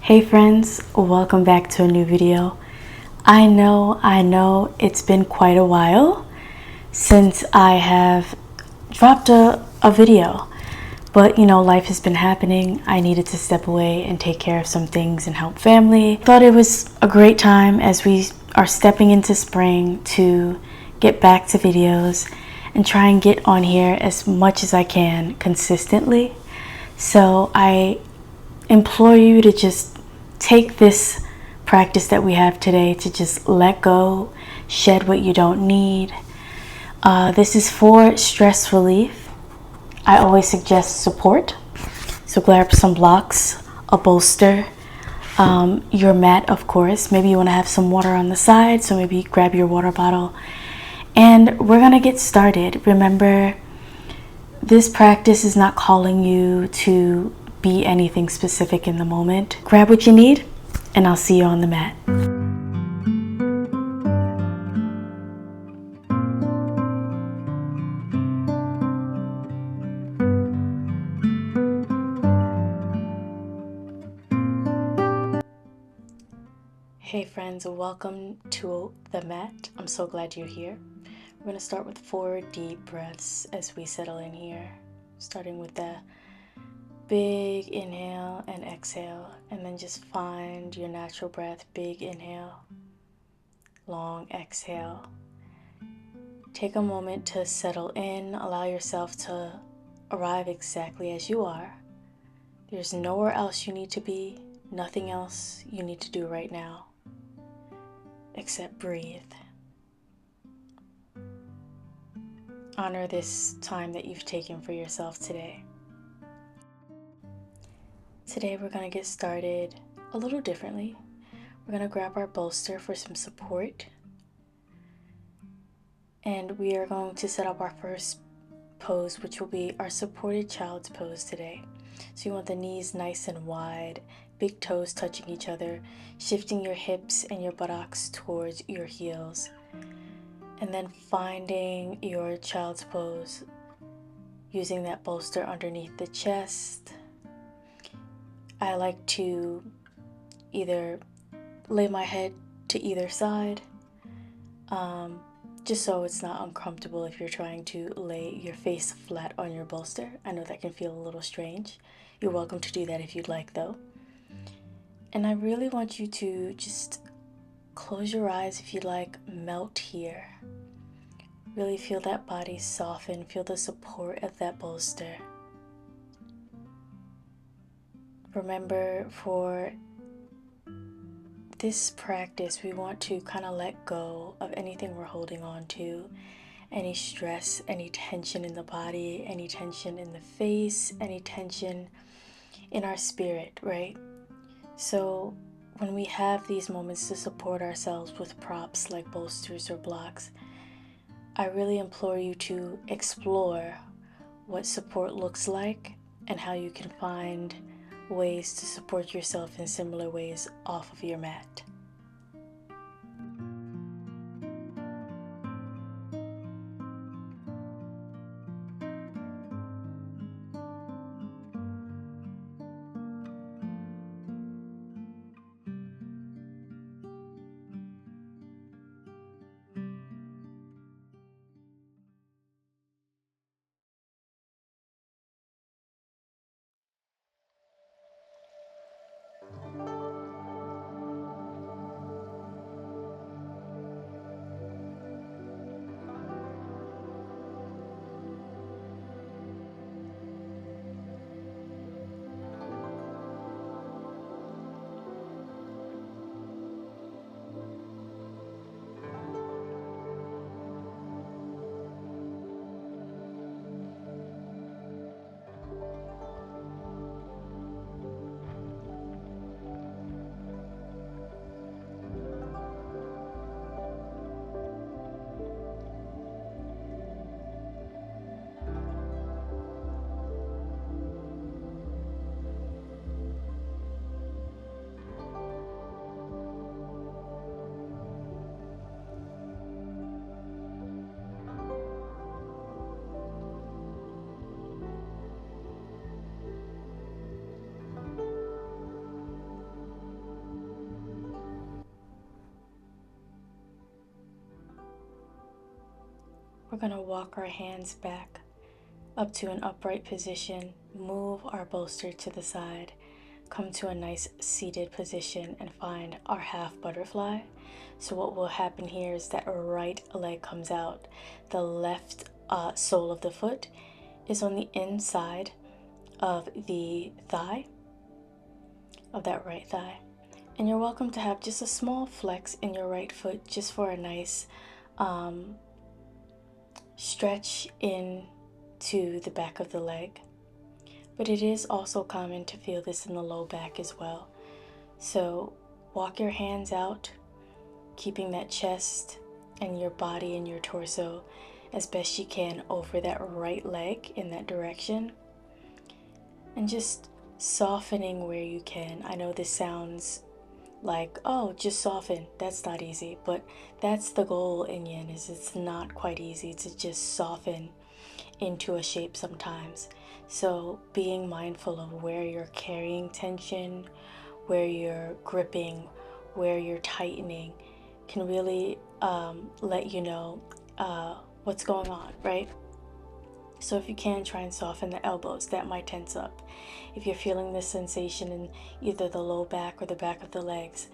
Hey friends, welcome back to a new video. I know it's been quite a while since I have dropped a video, but life has been happening. I needed to step away and take care of some things and help family. Thought it was a great time as we are stepping into spring to get back to videos and try and get on here as much as I can consistently. So I implore you to just take this practice that we have today to just let go, shed what you don't need. This is for stress relief. I always suggest support. So grab some blocks, a bolster, your mat, of course. Maybe you want to have some water on the side, so maybe grab your water bottle. And we're going to get started. Remember, this practice is not calling you to be anything specific in the moment. Grab what you need, and I'll see you on the mat. Hey friends, welcome to the mat. I'm so glad you're here. We're going to start with 4 deep breaths as we settle in here, starting with the big inhale and exhale, and then just find your natural breath. Big inhale, long exhale. Take a moment to settle in. Allow yourself to arrive exactly as you are. There's nowhere else you need to be, nothing else you need to do right now except breathe. Honor this time that you've taken for yourself today. Today we're going to get started a little differently. We're going to grab our bolster for some support. And we are going to set up our first pose, which will be our supported child's pose today. So you want the knees nice and wide, big toes touching each other, shifting your hips and your buttocks towards your heels. And then finding your child's pose, using that bolster underneath the chest. I like to either lay my head to either side, just so it's not uncomfortable if you're trying to lay your face flat on your bolster. I know that can feel a little strange. You're welcome to do that if you'd like, though. And I really want you to just close your eyes if you'd like, melt here. Really feel that body soften, feel the support of that bolster. Remember, for this practice, we want to kind of let go of anything we're holding on to, any stress, any tension in the body, any tension in the face, any tension in our spirit, right? So when we have these moments to support ourselves with props like bolsters or blocks, I really implore you to explore what support looks like and how you can find ways to support yourself in similar ways off of your mat. we're going to walk our hands back up to an upright position, move our bolster to the side, come to a nice seated position, and find our half butterfly. So what will happen here is that our right leg comes out. The left sole of the foot is on the inside of the thigh, of that right thigh. And you're welcome to have just a small flex in your right foot just for a nice stretch into the back of the leg. But it is also common to feel this in the low back as well. So walk your hands out, keeping that chest and your body and your torso as best you can over that right leg in that direction. And just softening where you can. I know this sounds like, oh, just soften. That's not easy, but that's the goal in Yin, is it's not quite easy to just soften into a shape sometimes. So being mindful of where you're carrying tension, where you're gripping, where you're tightening can really let you know what's going on, right? So if you can, try and soften the elbows. That might tense up. If you're feeling this sensation in either the low back or the back of the legs,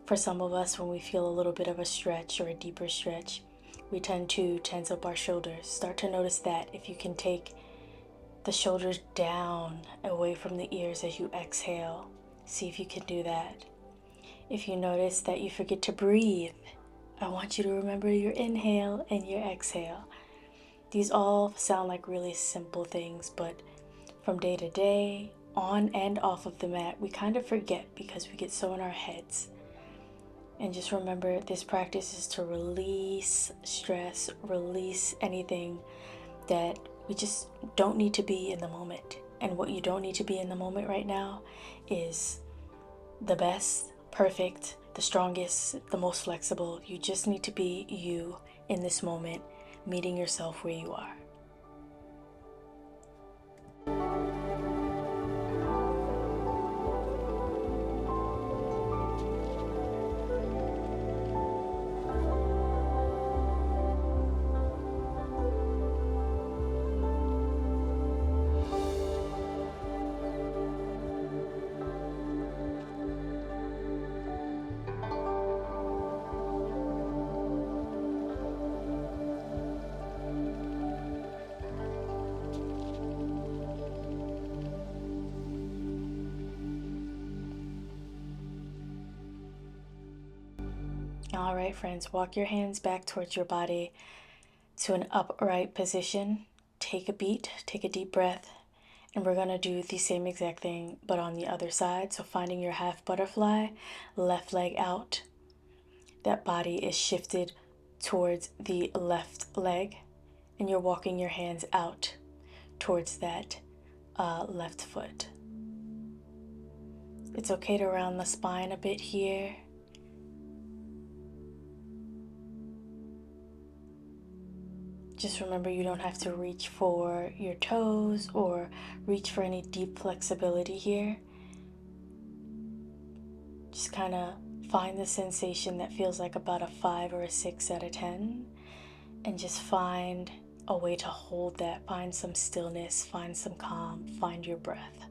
for some of us, when we feel a little bit of a stretch or a deeper stretch, we tend to tense up our shoulders. Start to notice that. If you can take the shoulders down away from the ears as you exhale, see if you can do that. If you notice that you forget to breathe, I want you to remember your inhale and your exhale. These all sound like really simple things, but from day to day, on and off of the mat, we kind of forget because we get so in our heads. And just remember, this practice is to release stress, release anything that we just don't need to be in the moment. And what you don't need to be in the moment right now is the best, perfect, the strongest, the most flexible. You just need to be you in this moment, meeting yourself where you are. All right, friends, walk your hands back towards your body to an upright position. Take a beat, take a deep breath, and we're gonna do the same exact thing, but on the other side. So finding your half butterfly, left leg out. That body is shifted towards the left leg, and you're walking your hands out towards that left foot. It's okay to round the spine a bit here. Just remember, you don't have to reach for your toes or reach for any deep flexibility here. Just kind of find the sensation that feels like about a 5 or a 6 out of 10. And just find a way to hold that. Find some stillness, find some calm, find your breath.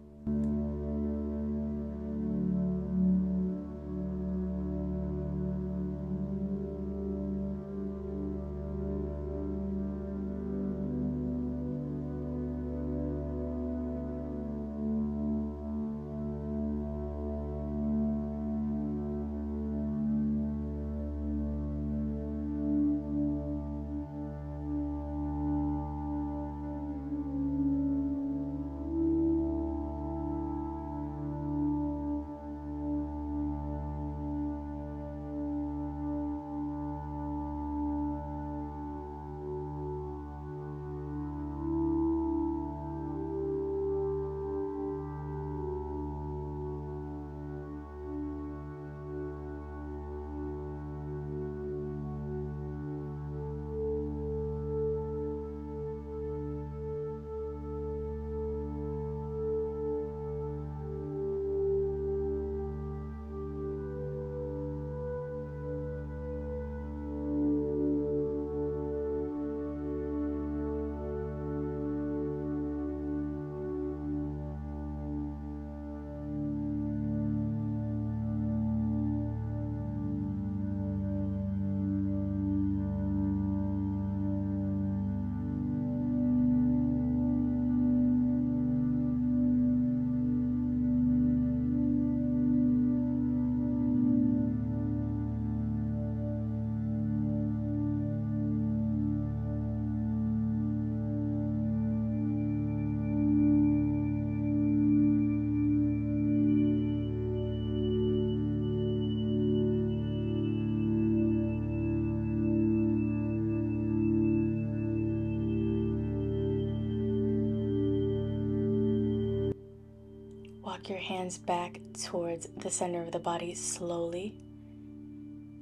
rock your hands back towards the center of the body slowly,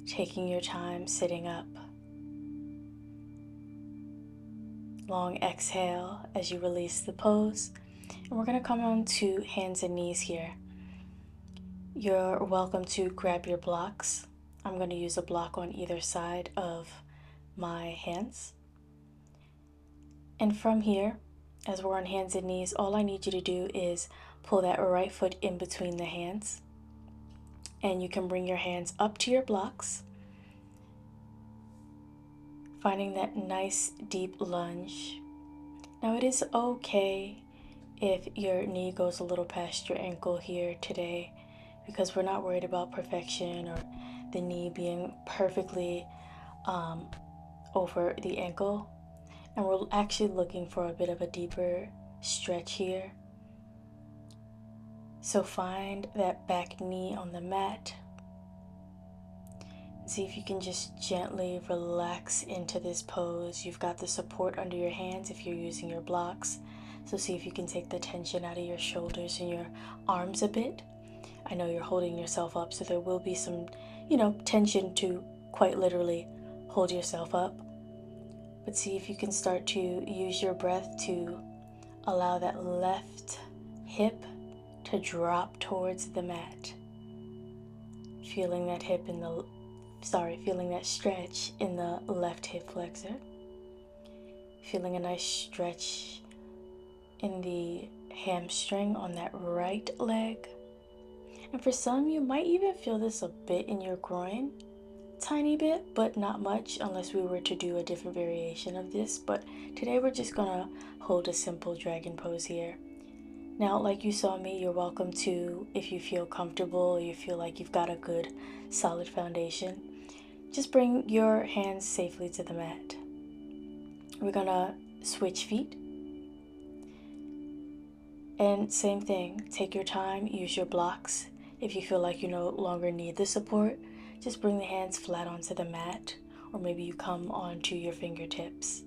taking your time sitting up. Long exhale as you release the pose. And we're going to come on to hands and knees here. You're welcome to grab your blocks. I'm going to use a block on either side of my hands. And from here, as we're on hands and knees, all I need you to do is pull that right foot in between the hands. And you can bring your hands up to your blocks, finding that nice deep lunge. Now it is okay if your knee goes a little past your ankle here today, because we're not worried about perfection or the knee being perfectly over the ankle. And we're actually looking for a bit of a deeper stretch here. So find that back knee on the mat. See if you can just gently relax into this pose. You've got the support under your hands if you're using your blocks. So see if you can take the tension out of your shoulders and your arms a bit. I know you're holding yourself up, so there will be some, tension to quite literally hold yourself up. But see if you can start to use your breath to allow that left hip to drop towards the mat. Feeling that feeling that stretch in the left hip flexor. Feeling a nice stretch in the hamstring on that right leg. And for some, you might even feel this a bit in your groin. Tiny bit, but not much unless we were to do a different variation of this. But today we're just gonna hold a simple dragon pose here. Now, like you saw me, you're welcome to, if you feel comfortable or you feel like you've got a good solid foundation, just bring your hands safely to the mat. We're gonna switch feet. And same thing, take your time, use your blocks. If you feel like you no longer need the support, just bring the hands flat onto the mat, or maybe you come onto your fingertips.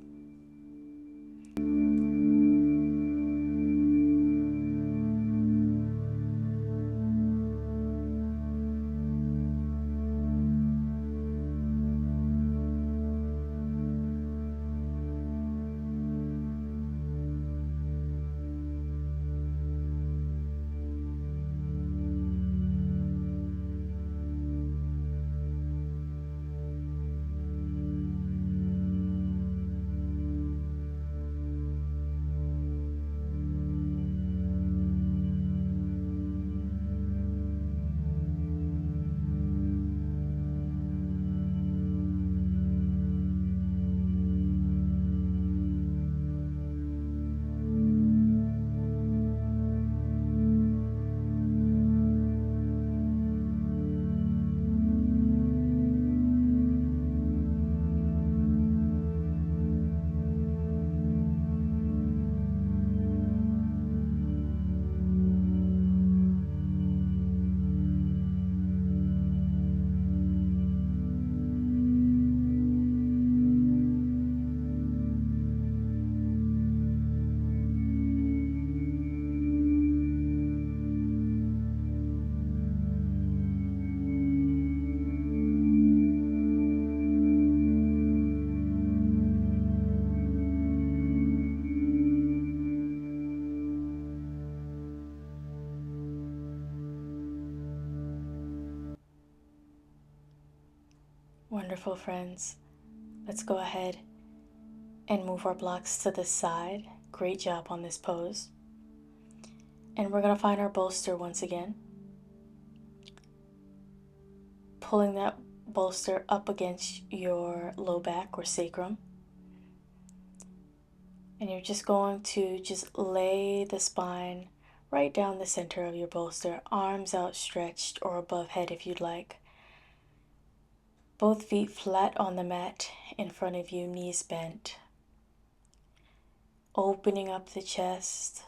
Wonderful, friends. Let's go ahead and move our blocks to the side. Great job on this pose. And we're going to find our bolster once again. Pulling that bolster up against your low back or sacrum. And you're just going to just lay the spine right down the center of your bolster, arms outstretched or above head if you'd like. Both feet flat on the mat in front of you, knees bent. Opening up the chest,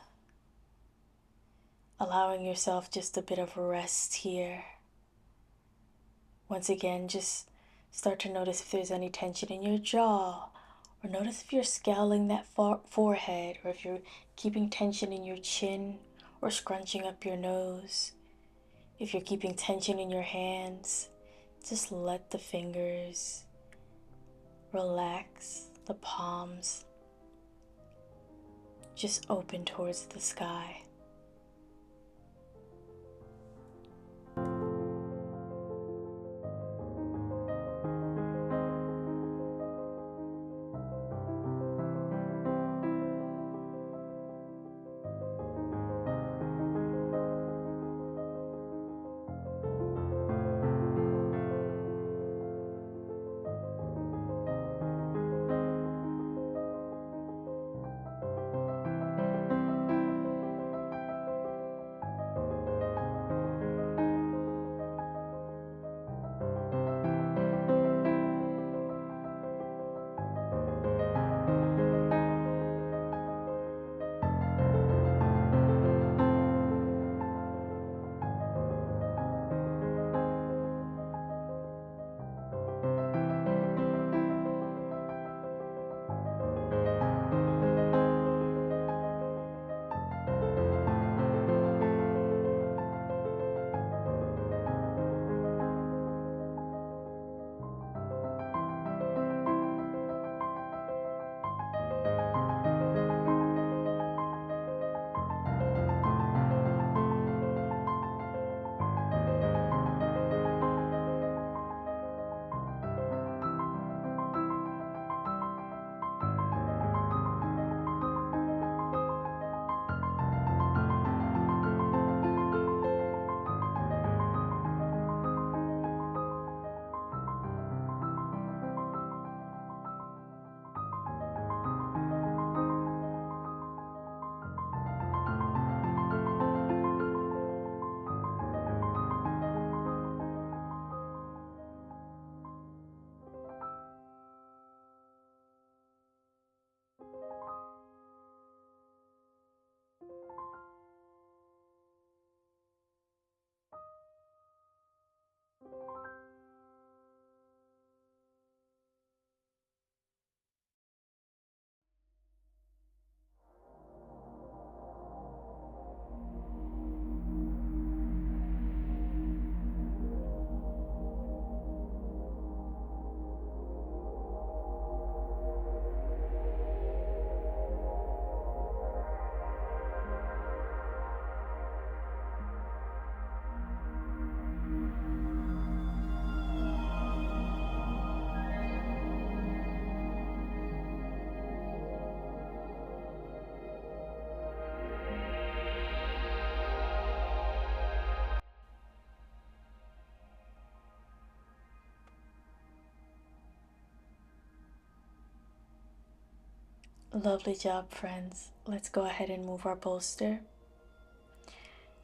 allowing yourself just a bit of rest here. Once again, just start to notice if there's any tension in your jaw, or notice if you're scowling that forehead, or if you're keeping tension in your chin or scrunching up your nose. If you're keeping tension in your hands, just let the fingers relax, the palms just open towards the sky. Lovely job, friends. Let's go ahead and move our bolster.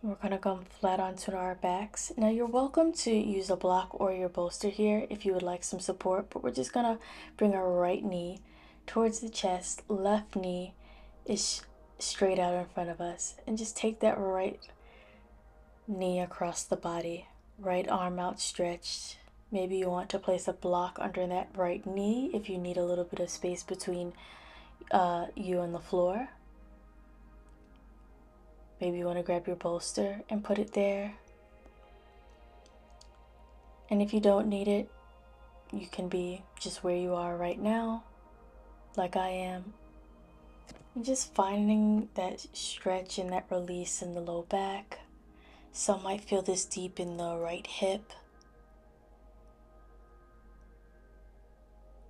We're going to come flat onto our backs. Now you're welcome to use a block or your bolster here if you would like some support, but we're just going to bring our right knee towards the chest. Left knee is straight out in front of us. And just take that right knee across the body. Right arm outstretched. Maybe you want to place a block under that right knee if you need a little bit of space between you and the floor. Maybe you want to grab your bolster and put it there. And if you don't need it, you can be just where you are right now, like I am. And just finding that stretch and that release in the low back. Some might feel this deep in the right hip.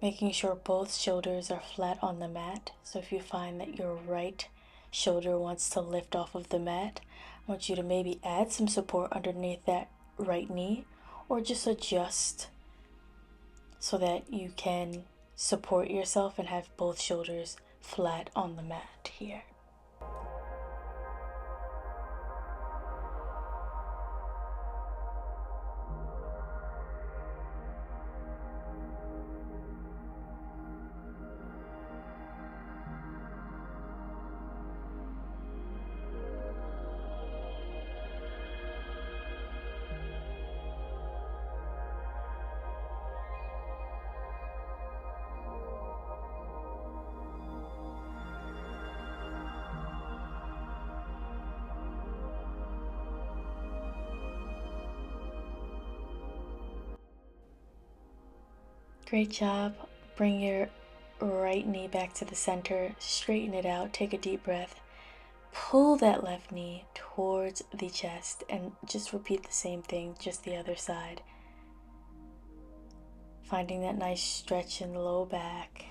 Making sure both shoulders are flat on the mat. So if you find that your right shoulder wants to lift off of the mat, I want you to maybe add some support underneath that right knee, or just adjust so that you can support yourself and have both shoulders flat on the mat here. Great job. Bring your right knee back to the center, straighten it out, take a deep breath. Pull that left knee towards the chest and just repeat the same thing, just the other side. Finding that nice stretch in the low back.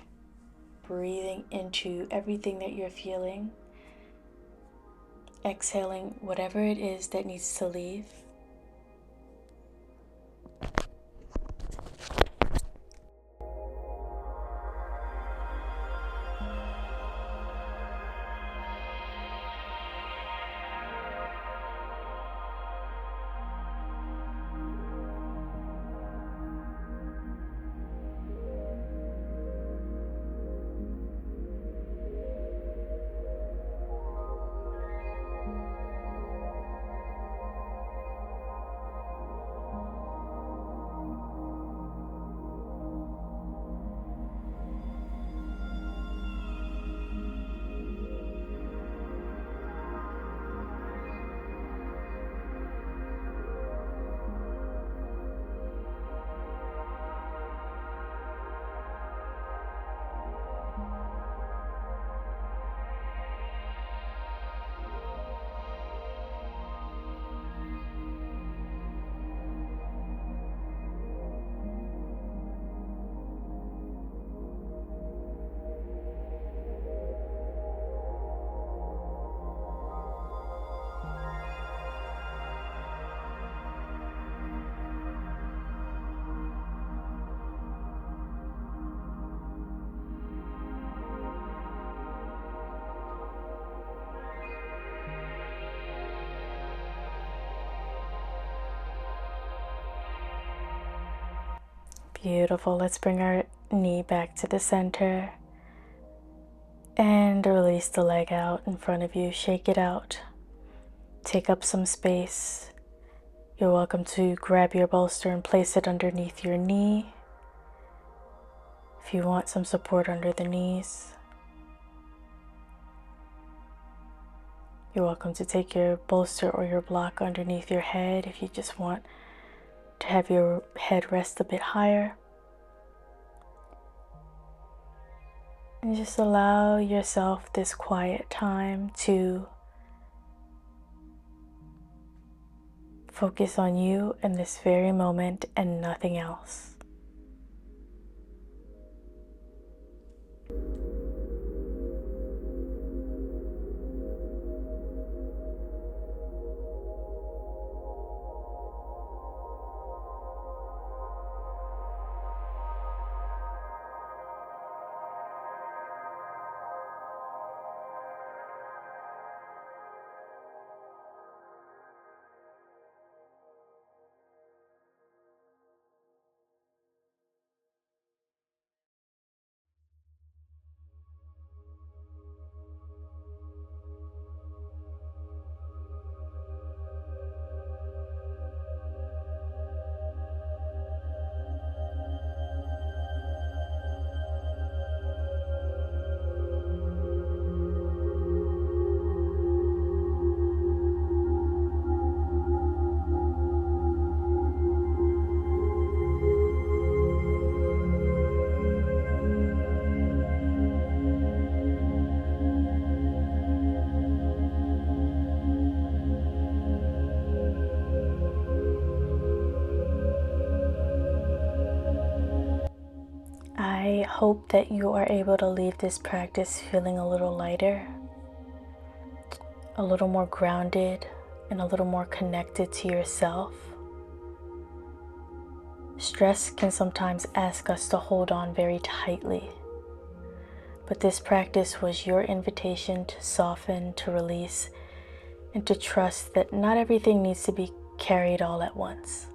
Breathing into everything that you're feeling. Exhaling whatever it is that needs to leave. Beautiful. Let's bring our knee back to the center and release the leg out in front of you. Shake it out. Take up some space. You're welcome to grab your bolster and place it underneath your knee if you want some support under the knees. You're welcome to take your bolster or your block underneath your head if you just want to have your head rest a bit higher. And just allow yourself this quiet time to focus on you in this very moment and nothing else. I hope that you are able to leave this practice feeling a little lighter, a little more grounded, and a little more connected to yourself. Stress can sometimes ask us to hold on very tightly, but this practice was your invitation to soften, to release, and to trust that not everything needs to be carried all at once.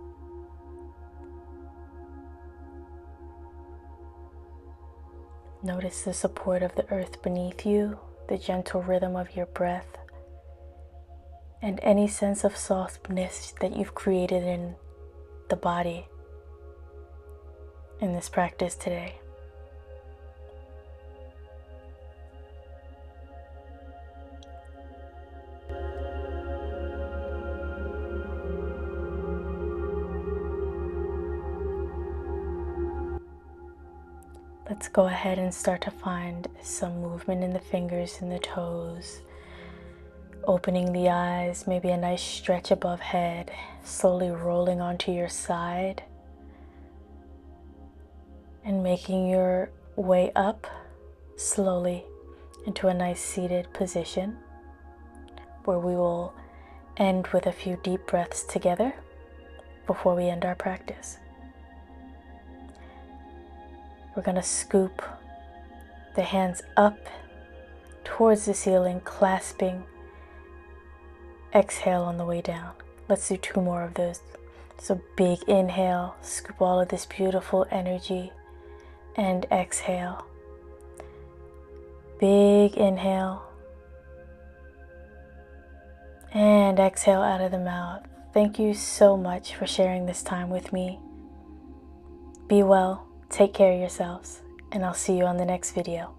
Notice the support of the earth beneath you, the gentle rhythm of your breath, and any sense of softness that you've created in the body in this practice today. Let's go ahead and start to find some movement in the fingers and the toes. Opening the eyes, maybe a nice stretch above head, slowly rolling onto your side and making your way up slowly into a nice seated position where we will end with a few deep breaths together before we end our practice. We're going to scoop the hands up towards the ceiling, clasping. Exhale on the way down. Let's do 2 more of those. So big inhale, scoop all of this beautiful energy, and exhale. Big inhale, and exhale out of the mouth. Thank you so much for sharing this time with me. Be well, take care of yourselves, and I'll see you on the next video.